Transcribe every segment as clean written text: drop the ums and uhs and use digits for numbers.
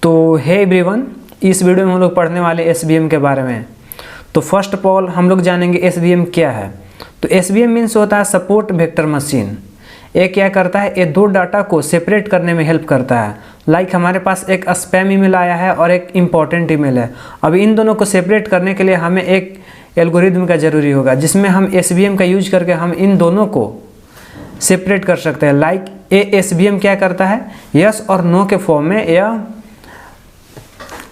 तो hey everyone, इस video में हम लोग पढ़ने वाले एसवीएम के बारे में। तो फर्स्ट ऑफ ऑल हम लोग जानेंगे एसवीएम क्या है। तो एसवीएम मीन्स होता है सपोर्ट वेक्टर मशीन। ये क्या करता है, ये दो डाटा को सेपरेट करने में हेल्प करता है। लाइक हमारे पास एक स्पैम ईमेल आया है और एक इम्पॉर्टेंट ईमेल है। अब इन दोनों को सेपरेट करने के लिए हमें एक एल्गोरिदम का ज़रूरी होगा, जिसमें हम एसवीएम का यूज करके हम इन दोनों को सेपरेट कर सकते हैं। लाइक ये एसवीएम क्या करता है, यस और नो के फॉर्म में यह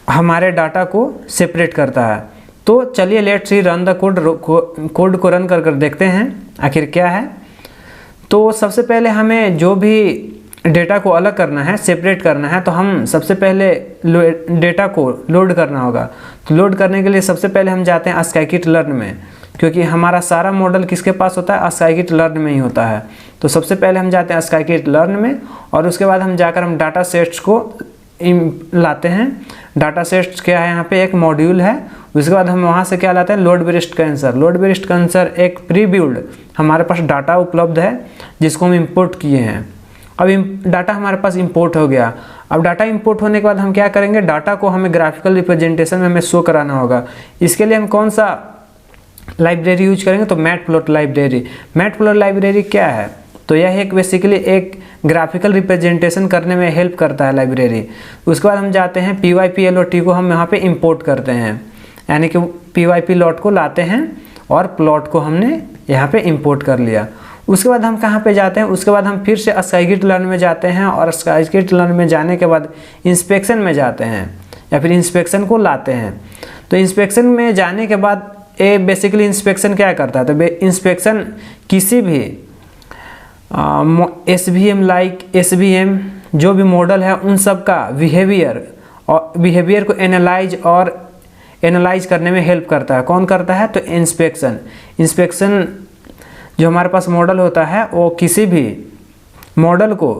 हमारे डाटा को सेपरेट करता है। तो चलिए let's see run the code को रन कर देखते हैं आखिर क्या है। तो सबसे पहले हमें जो भी डेटा को अलग करना है, सेपरेट करना है, तो हम सबसे पहले डेटा को लोड करना होगा। तो लोड करने के लिए सबसे पहले हम जाते हैं scikit-learn में, क्योंकि हमारा सारा मॉडल किसके पास होता है, scikit-learn में ही होता है। तो सबसे पहले हम जाते हैं scikit-learn में और उसके बाद हम जाकर हम डाटा सेट्स को लाते हैं। डाटा सेट्स क्या है, यहाँ पे एक मॉड्यूल है। उसके बाद हम वहाँ से क्या लाते हैं, load based cancer. Load based cancer एक प्री बिल्ड हमारे पास डाटा उपलब्ध है जिसको हम इंपोर्ट किए हैं। अब डाटा हमारे पास इंपोर्ट हो गया। अब डाटा इंपोर्ट होने के बाद हम क्या करेंगे, डाटा को हमें ग्राफिकल रिप्रेजेंटेशन में हमें शो कराना होगा। इसके लिए हम कौन सा लाइब्रेरी यूज करेंगे, तो मैटप्लॉट लाइब्रेरी। मैटप्लॉट लाइब्रेरी क्या है, तो यह एक बेसिकली एक ग्राफिकल रिप्रेजेंटेशन करने में हेल्प करता है लाइब्रेरी। उसके बाद हम जाते हैं pyplot को हम यहाँ पे इंपोर्ट करते हैं, यानी कि pyplot को लाते हैं और प्लॉट को हमने यहाँ पे इंपोर्ट कर लिया। उसके बाद हम कहाँ पे जाते हैं, उसके बाद हम फिर से scikit-learn में जाते हैं और scikit-learn में जाने के बाद इंस्पेक्शन में जाते हैं या फिर इंस्पेक्शन को लाते हैं। तो इंस्पेक्शन में जाने के बाद ये बेसिकली इंस्पेक्शन क्या करता है, तो इंस्पेक्शन किसी भी एसवीएम लाइक एसवीएम जो भी मॉडल है उन सब का बिहेवियर को एनालाइज करने में हेल्प करता है। कौन करता है, तो इंस्पेक्शन जो हमारे पास मॉडल होता है वो किसी भी मॉडल को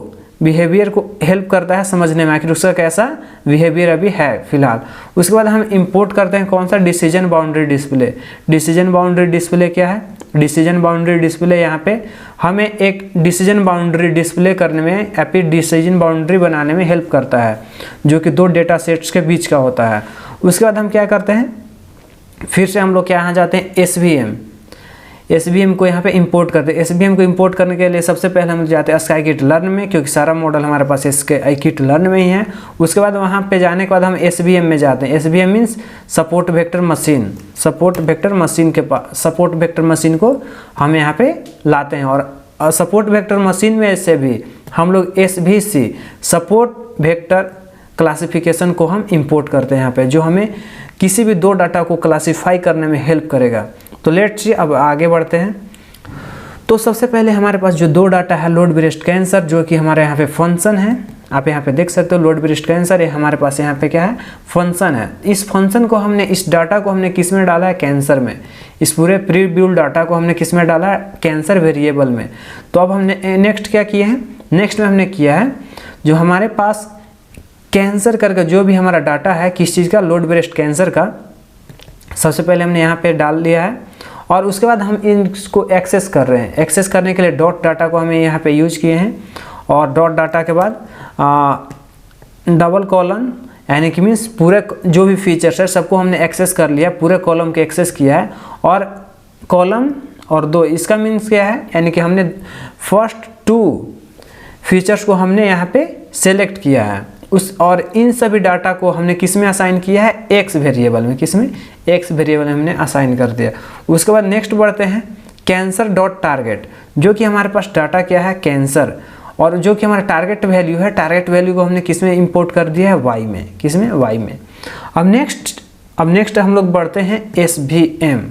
बिहेवियर को हेल्प करता है समझने में आखिर उसका कैसा बिहेवियर अभी है फिलहाल। उसके बाद हम इंपोर्ट करते हैं कौन सा, decision boundary display. Decision boundary display क्या है, डिसीजन बाउंड्री डिस्प्ले यहाँ पे हमें एक डिसीजन बाउंड्री डिस्प्ले करने में या फिर डिसीजन बाउंड्री बनाने में हेल्प करता है, जो कि दो डेटा सेट्स के बीच का होता है। उसके बाद हम क्या करते हैं, फिर से हम लोग क्या यहाँ जाते हैं एसवीएम को यहाँ पे इंपोर्ट करते हैं। एसवीएम को इंपोर्ट करने के लिए सबसे पहले हम जाते हैं scikit-learn में, क्योंकि सारा मॉडल हमारे पास scikit-learn में ही है। उसके बाद वहाँ पे जाने के बाद हम एसवीएम में जाते हैं। SVM means support vector machine. Support vector machine के पास सपोर्ट वेक्टर मशीन को हम यहाँ पे लाते हैं और सपोर्ट वेक्टर मशीन में से भी हम लोग SVC सपोर्ट वेक्टर क्लासिफिकेशन को हम इंपोर्ट करते हैं यहाँ पे, जो हमें किसी भी दो डाटा को क्लासीफाई करने में हेल्प करेगा। तो लेट्स सी अब आगे बढ़ते हैं। तो सबसे पहले हमारे पास जो दो डाटा है, लोड बेस्ड कैंसर, जो कि हमारे यहाँ पे फंक्शन है। आप यहाँ पे देख सकते हो लोड बेस्ड कैंसर, ये हमारे पास यहाँ पे क्या है, फंक्शन है। इस फंक्शन को हमने, इस डाटा को हमने किस में डाला है, कैंसर में। इस पूरे प्री बिल्ड डाटा को हमने किस में डाला है, कैंसर वेरिएबल में। तो अब हमने नेक्स्ट क्या किए हैं, नेक्स्ट में हमने किया है जो हमारे पास कैंसर करके जो भी हमारा डाटा है, किस चीज़ का, लोड बेस्ड कैंसर का, सबसे पहले हमने यहाँ पे डाल दिया है और उसके बाद हम इसको एक्सेस कर रहे हैं। एक्सेस करने के लिए डॉट डाटा को हमें यहाँ पे यूज किए हैं और डॉट डाटा के बाद डबल कॉलन, यानी कि मीन्स पूरे जो भी फीचर्स है सबको हमने एक्सेस कर लिया, पूरे कॉलम के एक्सेस किया है। और कॉलम और दो, इसका मीन्स क्या है, यानी कि हमने फर्स्ट 2 फीचर्स को हमने यहाँ पे सेलेक्ट किया है और इन सभी डाटा को हमने किस में असाइन किया है, एक्स वेरिएबल में। किस में, एक्स वेरिएबल में हमने असाइन कर दिया। उसके बाद नेक्स्ट बढ़ते हैं कैंसर डॉट टारगेट, जो कि हमारे पास डाटा क्या है, कैंसर, और जो कि हमारा टारगेट वैल्यू है, टारगेट वैल्यू को हमने किस में इंपोर्ट कर दिया है, वाई में। किस में, वाई में। अब नेक्स्ट हम लोग बढ़ते हैं एसवीएम।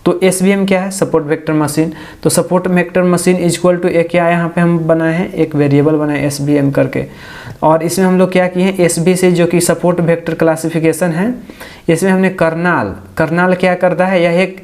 तो एसवीएम क्या है, सपोर्ट वेक्टर मशीन। तो support vector machine equal to एक क्या यहाँ पे हम बनाए हैं, एक वेरिएबल बनाए एसवीएम करके, और इसमें हम लोग क्या किए हैं, एसवीसी जो कि सपोर्ट वेक्टर क्लासिफिकेशन है, इसमें हमने कर्नाल क्या करता है, यह एक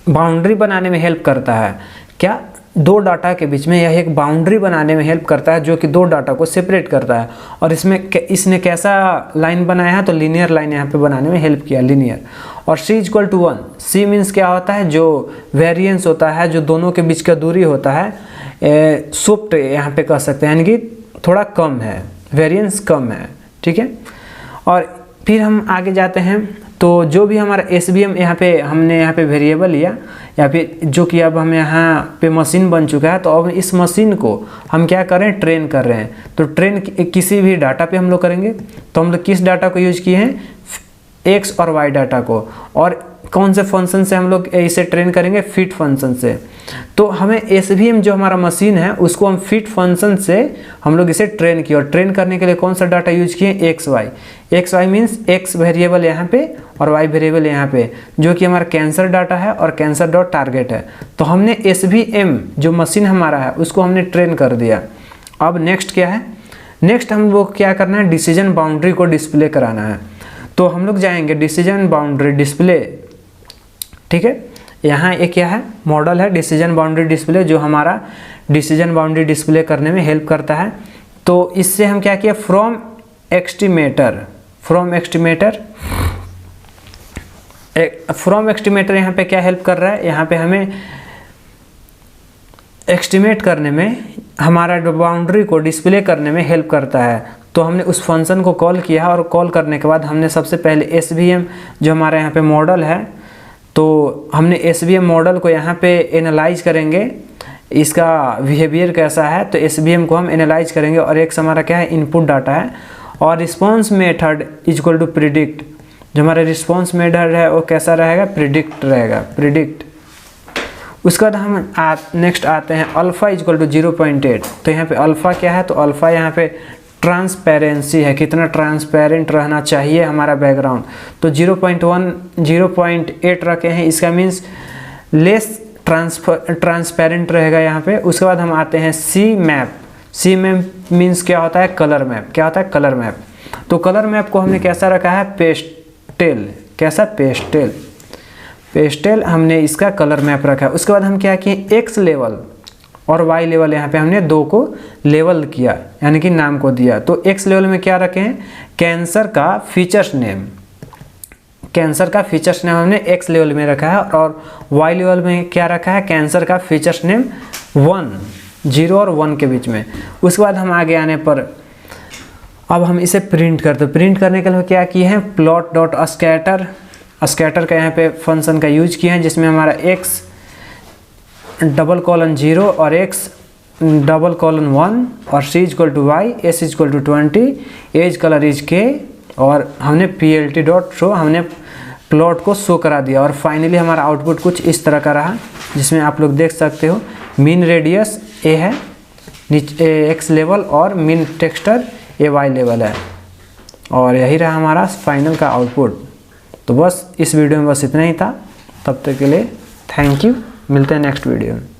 बाउंड्री बनाने में हेल्प करता है। क्या, दो डाटा के बीच में यह एक बाउंड्री बनाने में हेल्प करता है, जो कि दो डाटा को सेपरेट करता है। और इसने कैसा लाइन बनाया है, तो लीनियर लाइन यहाँ पे बनाने में हेल्प किया, लीनियर। और C = 1, C मीन्स क्या होता है, जो वेरिएंस होता है, जो दोनों के बीच का दूरी होता है, शिफ्ट यहाँ पे कह सकते हैं, यानी कि थोड़ा कम है, वेरिएंस कम है। ठीक है। और फिर हम आगे जाते हैं, तो जो भी हमारा SVM यहाँ पे हमने यहाँ पे वेरिएबल लिया या फिर जो कि अब हम यहाँ पे मशीन बन चुका है, तो अब इस मशीन को हम क्या करें, ट्रेन कर रहे हैं। तो ट्रेन किसी भी डाटा पे हम लोग करेंगे, तो हम लोग किस डाटा को यूज किए हैं, X और Y डाटा को। और कौन से फंक्शन से हम लोग इसे ट्रेन करेंगे, फिट फंक्शन से। तो हमें SVM जो हमारा मशीन है उसको हम फिट फंक्शन से हम लोग इसे ट्रेन किए, और ट्रेन करने के लिए कौन सा डाटा यूज किए, XY मीन्स X वेरिएबल यहाँ पे और Y वेरिएबल यहाँ पे, जो कि हमारा कैंसर डाटा है और कैंसर डॉट टारगेट है। तो हमने SVM जो मशीन हमारा है उसको हमने ट्रेन कर दिया। अब नेक्स्ट क्या है, नेक्स्ट हम लोग क्या करना है, डिसीजन बाउंड्री को डिस्प्ले कराना है। तो हम लोग जाएंगे डिसीजन बाउंड्री डिस्प्ले, ठीक है। यहाँ एक क्या है, मॉडल है डिसीजन बाउंड्री डिस्प्ले, जो हमारा डिसीजन बाउंड्री डिस्प्ले करने में हेल्प करता है। तो इससे हम क्या किया, फ्रॉम एस्टिमेटर यहाँ पे क्या हेल्प कर रहा है, यहाँ पे हमें एस्टिमेट करने में, हमारा बाउंड्री को डिस्प्ले करने में हेल्प करता है। तो हमने उस फंक्शन को कॉल किया, और कॉल करने के बाद हमने सबसे पहले SVM जो हमारा यहाँ पे मॉडल है, तो हमने SVM मॉडल को यहाँ पे एनालाइज करेंगे, इसका बिहेवियर कैसा है। तो SVM को हम एनालाइज करेंगे, और एक हमारा क्या है, इनपुट डाटा है। और response method equal to predict, जो हमारा रिस्पॉन्स मेथड है वो कैसा रहेगा, प्रिडिक्ट रहेगा, प्रिडिक्ट। उसके बाद हम नेक्स्ट आते हैं अल्फ़ा इक्वल टू 0.8। तो यहाँ पे अल्फ़ा क्या है, तो अल्फ़ा यहाँ पे ट्रांसपेरेंसी है, कितना ट्रांसपेरेंट रहना चाहिए हमारा बैकग्राउंड। तो 0.8 रखे हैं, इसका मीन्स लेस ट्रांसपेरेंट रहेगा यहाँ पे। उसके बाद हम आते हैं सी मैप मीन्स क्या होता है, कलर मैप। क्या होता है, कलर मैप। तो कलर मैप को हमने कैसा रखा है, पेस्टेल। कैसा, पेस्टेल हमने इसका कलर मैप रखा है। उसके बाद हम क्या किए, X लेवल और Y लेवल यहाँ पे हमने दो को लेवल किया, यानी कि नाम को दिया। तो X लेवल में क्या रखे हैं, कैंसर का फीचर्स नेम। कैंसर का फीचर्स नेम हमने X लेवल में रखा है, और Y लेवल में क्या रखा है, कैंसर का फीचर्स नेम 0 और 1 के बीच में। उसके बाद हम आगे आने पर अब हम इसे प्रिंट करते। प्रिंट करने के लिए क्या किए हैं, प्लॉट डॉट स्कैटर का यहाँ पे फंक्शन का यूज किए हैं, जिसमें हमारा X :0 और X :1 और C = Y, S = 20, as colour is K, और हमने plt.show हमने प्लॉट को शो करा दिया। और फाइनली हमारा आउटपुट कुछ इस तरह का रहा, जिसमें आप लोग देख सकते हो मीन रेडियस A है, X लेवल, और मीन टेक्सचर Y लेवल है। और यही रहा हमारा फाइनल का आउटपुट। तो बस इस वीडियो में बस इतना ही था। तब तक के लिए थैंक यू, मिलते हैं नेक्स्ट वीडियो में।